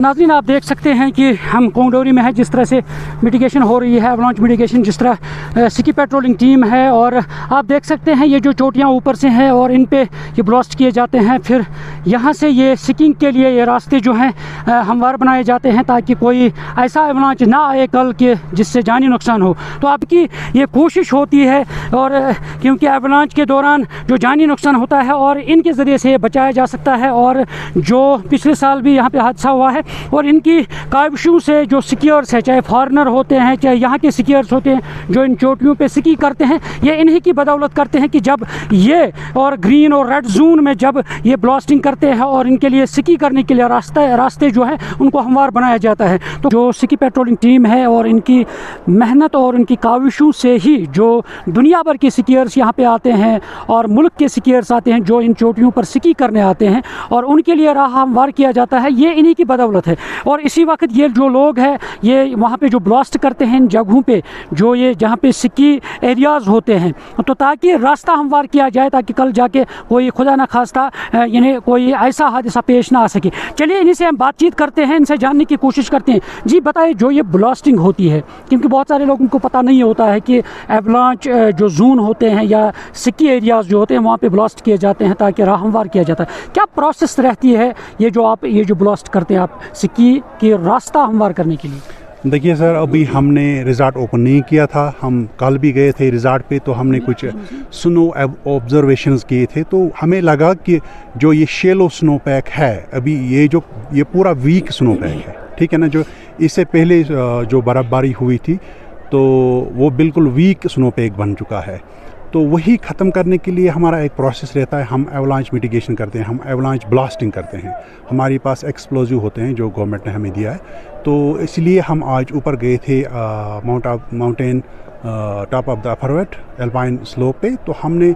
नाज़रीन, आप देख सकते हैं कि हम कोंगडोरी में है, जिस तरह से मिटिगेशन हो रही है, एवलांच मिटिगेशन, जिस तरह सिकी पेट्रोलिंग टीम है, और आप देख सकते हैं ये जो चोटियां ऊपर से हैं और इन पे ये ब्लास्ट किए जाते हैं। फिर यहाँ से ये सिकिंग के लिए ये रास्ते जो हैं हमवार बनाए जाते हैं ताकि कोई ऐसा एवलांच ना आए कल के जिससे जानी नुकसान हो। तो आपकी ये कोशिश होती है, और क्योंकि एवलांच के दौरान जो जानी नुकसान होता है और इनके ज़रिए से बचाया जा सकता है। और जो पिछले साल भी यहाँ पे हादसा हुआ है, और इनकी काविशों से जो स्कीयर्स है, चाहे फॉरेनर होते हैं चाहे यहाँ के स्कीयर्स होते हैं, जो इन चोटियों पे स्की करते हैं, ये इन्हीं की बदौलत करते हैं कि जब ये और ग्रीन और रेड जोन में जब ये ब्लास्टिंग करते हैं और इनके लिए स्की करने के लिए रास्ते जो है उनको हमवार बनाया जाता है। तो जो सिकी पेट्रोलिंग टीम है और इनकी मेहनत और इनकी काविशों से ही जो दुनिया भर के स्कीयर्स यहाँ पे आते हैं और मुल्क के स्कीयर्स आते हैं जो इन चोटियों पर स्की करने आते हैं, और उनके लिए राह हमवार किया जाता है, ये इन्हीं की बदौलत है। और इसी वक्त ये जो लोग हैं ये वहाँ पे जो ब्लास्ट करते हैं इन जगहों पे, जो ये जहाँ पे सिकी एरियाज़ होते हैं, तो ताकि रास्ता हमवार किया जाए ताकि कल जाके कोई खुदा न खास्ता इन्हें कोई ऐसा हादसा पेश ना आ सके। चलिए इन्हीं से हम बातचीत करते हैं, इनसे जानने की कोशिश करते हैं। जी बताइए, जो ये ब्लास्टिंग होती है, क्योंकि बहुत सारे लोगों को पता नहीं होता है कि एवलांच जो जोन होते हैं या सिकी एरियाज़ जो होते हैं वहाँ पे ब्लास्ट किए जाते हैं ताकि राह हमवार किया जाता है। क्या प्रोसेस रहती है ये जो ब्लास्ट करते हैं आप सिकी के रास्ता हमवार करने के लिए? देखिए सर, अभी हमने रिज़ॉर्ट ओपन नहीं किया था, हम कल भी गए थे रिज़ॉर्ट पे, तो हमने कुछ स्नो ऑब्जर्वेशंस किए थे। तो हमें लगा कि जो ये शेलो स्नो पैक है अभी ये पूरा वीक स्नो पैक है, ठीक है ना। जो इससे पहले जो बर्फ़बारी हुई थी तो वो बिल्कुल वीक स्नो पैक बन चुका है। तो वही ख़त्म करने के लिए हमारा एक प्रोसेस रहता है, हम एवलांच मिटिगेशन करते हैं, हम एवलांच ब्लास्टिंग करते हैं। हमारे पास एक्सप्लोजिव होते हैं जो गवर्नमेंट ने हमें दिया है, तो इसलिए हम आज ऊपर गए थे माउंटेन टॉप ऑफ द फरवेट एल्पाइन स्लोप पे। तो हमने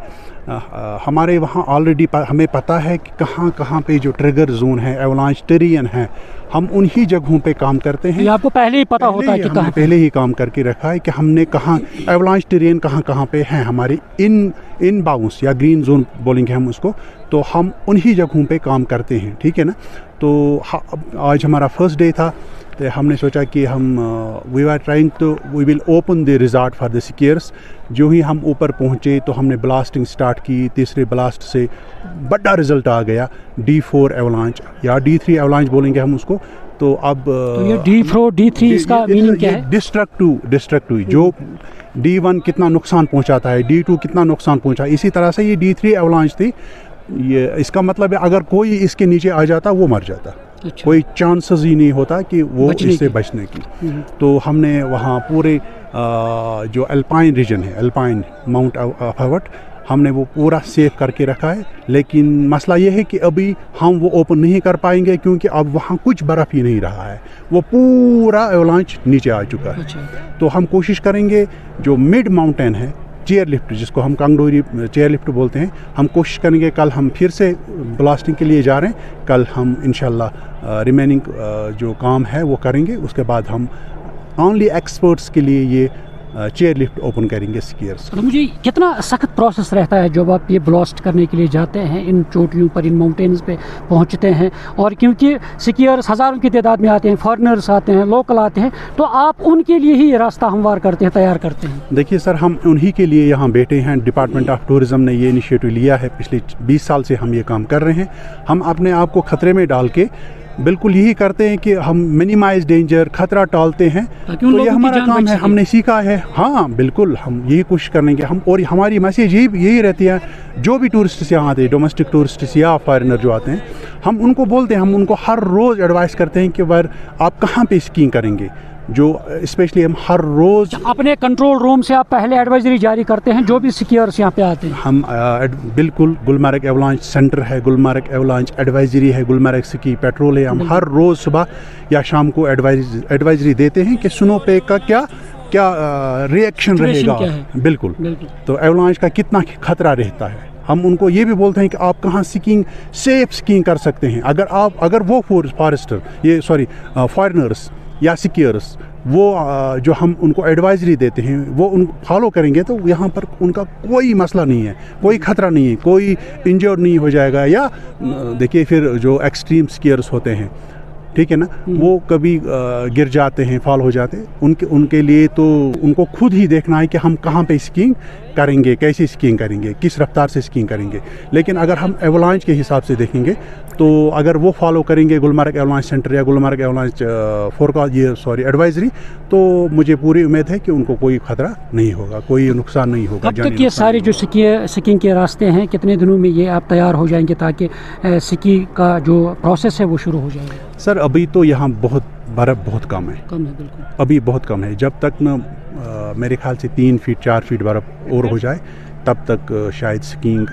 हमारे वहाँ ऑलरेडी हमें पता है कि कहाँ कहाँ पे जो ट्रिगर जोन है, एवलांच टेरियन है, हम उन्हीं जगहों पे काम करते हैं। ये आपको पहले ही पता होता है कि कहाँ? पहले ही काम करके रखा है कि हमने कहाँ एवलांच टेरियन कहाँ पे हैं हमारी इन बाउंस या ग्रीन जोन बोलेंगे हम उसको, तो हम उन्हीं जगहों पे काम करते हैं, ठीक है ना। तो आज हमारा फर्स्ट डे था, तो हमने सोचा कि हम we will open the resort for the skiers. जो ही हम ऊपर पहुँचे तो हमने ब्लास्टिंग स्टार्ट की। तीसरे ब्लास्ट से बड़ा रिज़ल्ट आ गया, D4 एवलांच या D3 एवलांच बोलेंगे हम उसको। तो अब तो ये D3 इसका मीनिंग क्या है? डिस्ट्रक्टिव जो D1 कितना नुकसान पहुंचाता है, D2 कितना नुकसान पहुंचा, इसी तरह से ये D3 एवलांच थी। ये इसका मतलब है अगर कोई इसके नीचे आ जाता वो मर जाता। अच्छा। कोई चांसेस ही नहीं होता कि वो इससे बचने की। तो हमने वहाँ पूरे जो अल्पाइन रीजन है, अल्पाइन माउंट एवरेस्ट, हमने वो पूरा सेफ करके रखा है। लेकिन मसला ये है कि अभी हम वो ओपन नहीं कर पाएंगे क्योंकि अब वहाँ कुछ बर्फ़ ही नहीं रहा है, वो पूरा एवलांच नीचे आ चुका है। अच्छा। तो हम कोशिश करेंगे जो मिड माउंटेन है, चेयर लिफ्ट जिसको हम कांगडोरी चेयर लिफ्ट बोलते हैं, हम कोशिश करेंगे। कल हम फिर से ब्लास्टिंग के लिए जा रहे हैं, कल हम इंशाल्लाह रिमेनिंग जो काम है वो करेंगे। उसके बाद हम ओनली एक्सपर्ट्स के लिए ये चेयर लिफ्ट ओपन करेंगे स्कीयर्स। तो मुझे कितना सख्त प्रोसेस रहता है जब आप ये ब्लास्ट करने के लिए जाते हैं, इन चोटियों पर, इन माउंटेन्स पे पहुंचते हैं? और क्योंकि स्कीयर्स हज़ारों की तादाद में आते हैं, फॉरेनर्स आते हैं, लोकल आते हैं, तो आप उनके लिए ही ये रास्ता हमवार करते हैं, तैयार करते हैं? देखिए सर, हम उन्हीं के लिए यहाँ बैठे हैं। डिपार्टमेंट ऑफ टूरिज़म ने ये इनिशिएटिव लिया है, पिछले 20 साल से हम ये काम कर रहे हैं। हम अपने आप को ख़तरे में डाल के बिल्कुल यही करते हैं कि हम मिनिमाइज डेंजर, खतरा टालते हैं। तो ये हमारा काम है, हमने सीखा है। हाँ बिल्कुल, हम यही कोशिश करेंगे हम, और हमारी मैसेज यही रहती है, जो भी टूरिस्ट यहाँ आते हैं, डोमेस्टिक टूरिस्ट या फॉरेनर जो आते हैं, हम उनको बोलते हैं, हम उनको हर रोज़ एडवाइस करते हैं कि वर आप कहाँ पे स्कीइंग करेंगे। जो स्पेशली हम हर रोज़ अपने कंट्रोल रूम से आप पहले एडवाइजरी जारी करते हैं जो भी स्कीयर्स यहाँ पे आते हैं? हम बिल्कुल, गुलमर्ग एवलांच सेंटर है, गुलमर्ग एवलांच एडवाइजरी है, गुलमर्ग स्की पेट्रोल है। हम हर रोज़ सुबह या शाम को एडवाइजरी देते हैं कि स्नो पैक का क्या रिएक्शन रहेगा। बिल्कुल। तो एवलांच का कितना खतरा रहता है, हम उनको ये भी बोलते हैं कि आप कहाँ सेफ स्कीइंग कर सकते हैं। अगर वो फॉरेनर्स या स्कीयर्स वो जो हम उनको एडवाइजरी देते हैं वो उन फॉलो करेंगे तो यहाँ पर उनका कोई मसला नहीं है, कोई ख़तरा नहीं है, कोई इंजर्ड नहीं हो जाएगा। या देखिए फिर जो एक्सट्रीम स्कीयर्स होते हैं ٹھیک ہے نا, وہ کبھی گر جاتے ہیں, فال ہو جاتے ہیں. ان کے لیے تو ان کو خود ہی دیکھنا ہے کہ ہم کہاں پہ اسکیئنگ کریں گے, کیسی اسکیئنگ کریں گے, کس رفتار سے اسکیئنگ کریں گے. لیکن اگر ہم ایولانچ کے حساب سے دیکھیں گے تو اگر وہ فالو کریں گے گلمرگ ایولانچ سینٹر یا گلمرگ ایولانچ ایڈوائزری, تو مجھے پوری امید ہے کہ ان کو کوئی خطرہ نہیں ہوگا, کوئی نقصان نہیں ہوگا. کب تک یہ سارے جو سکیئنگ کے راستے ہیں, کتنے دنوں میں یہ آپ تیار ہو جائیں گے تاکہ سکی کا جو پروسیس ہے وہ شروع ہو جائے گا؟ سر ابھی تو یہاں برف بہت کم ہے, بالکل ابھی بہت کم ہے. جب تک نا میرے خیال سے 3 فٹ 4 فٹ برف اور ہو جائے تب تک شاید سکیئنگ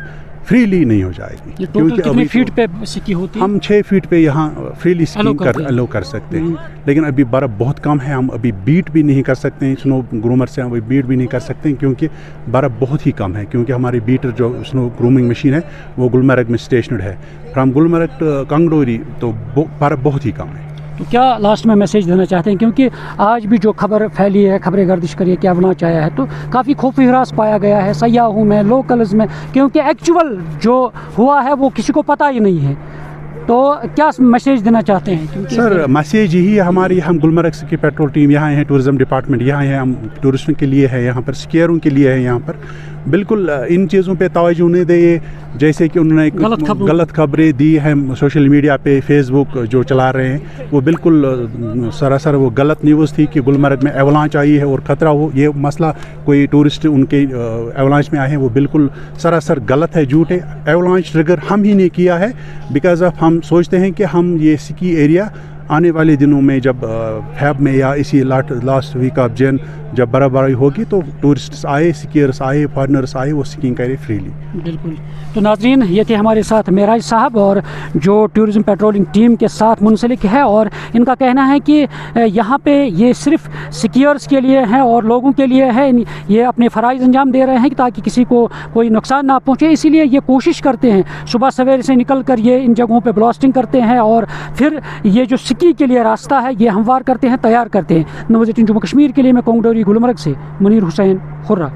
فریلی نہیں ہو جائے گی. کیونکہ کتنے فٹ پہ سکی ہوتی ہے؟ ہم 6 فٹ پہ یہاں فریلی سکیئنگ الاؤ کر سکتے ہیں, لیکن ابھی برف بہت کم ہے. ہم ابھی بیٹ بھی نہیں کر سکتے ہیں اسنو گرومر سے, ہم ابھی بیٹ بھی نہیں کر سکتے ہیں کیونکہ برف بہت ہی کم ہے. کیونکہ ہماری بیٹر جو اسنو گرومنگ مشین ہے وہ گلمرگ میں اسٹیشنڈ ہے. فرام گلمرگ ٹو کنگڈوری تو برف بہت ہی کم ہے. تو کیا لاسٹ میں میسیج دینا چاہتے ہیں, کیونکہ آج بھی جو خبر پھیلی ہے, خبریں گردش کری ہے کہ ایولانچ آیا ہے, تو کافی خوف و ہراس پایا گیا ہے سیاحوں میں, لوکلز میں, کیونکہ ایکچوئل جو ہوا ہے وہ کسی کو پتہ ہی نہیں ہے. تو کیا میسیج دینا چاہتے ہیں؟ سر میسیج یہی ہے ہماری, ہم گلمرگ سکی پیٹرول ٹیم یہاں ہیں, ٹورزم ڈپارٹمنٹ یہاں ہے, ہم ٹورسٹوں کے لیے ہے یہاں پر, سکیئروں کے لیے ہے یہاں پر. بالکل ان چیزوں پہ توجہ نہیں دے, جیسے کہ انہوں نے غلط خبریں دی ہیں سوشل میڈیا پہ, فیس بک جو چلا رہے ہیں, وہ بالکل سراسر وہ غلط نیوز تھی کہ گلمرگ میں ایولانچ آئی ہے اور خطرہ ہو. یہ مسئلہ کوئی ٹورسٹ ان کے ایولانچ میں آئے ہیں, وہ بالکل سراسر غلط ہے, جھوٹ ہے. ایولانچ ٹریگر ہم ہی نے کیا ہے بیکاز آف ہم سوچتے ہیں کہ ہم یہ سکی ایریا آنے والے دنوں میں جب فیب میں یا اسی لاسٹ ویک آف جن جب برف باری ہوگی تو ٹورسٹس آئے, سکیئرس آئے, فارنرس آئے, وہ سکینگ کرے فریلی. بالکل. تو ناظرین, یہ تھے ہمارے ساتھ معراج صاحب اور جو ٹورزم پیٹرولنگ ٹیم کے ساتھ منسلک ہے, اور ان کا کہنا ہے کہ یہاں پہ یہ صرف سکیئرس کے لیے ہیں اور لوگوں کے لیے ہے, یہ اپنے فرائض انجام دے رہے ہیں تاکہ کسی کو کوئی نقصان نہ پہنچے. اسی لیے یہ کوشش کرتے ہیں صبح سویرے سے نکل کر یہ ان جگہوں پہ بلاسٹنگ کرتے ہیں اور پھر یہ جو سکی کے لیے راستہ ہے یہ ہموار کرتے ہیں, تیار کرتے ہیں. نوز 18 جموں کشمیر کے لیے میں کونگ ڈوری گلمرگ سے منیر حسین خرہ.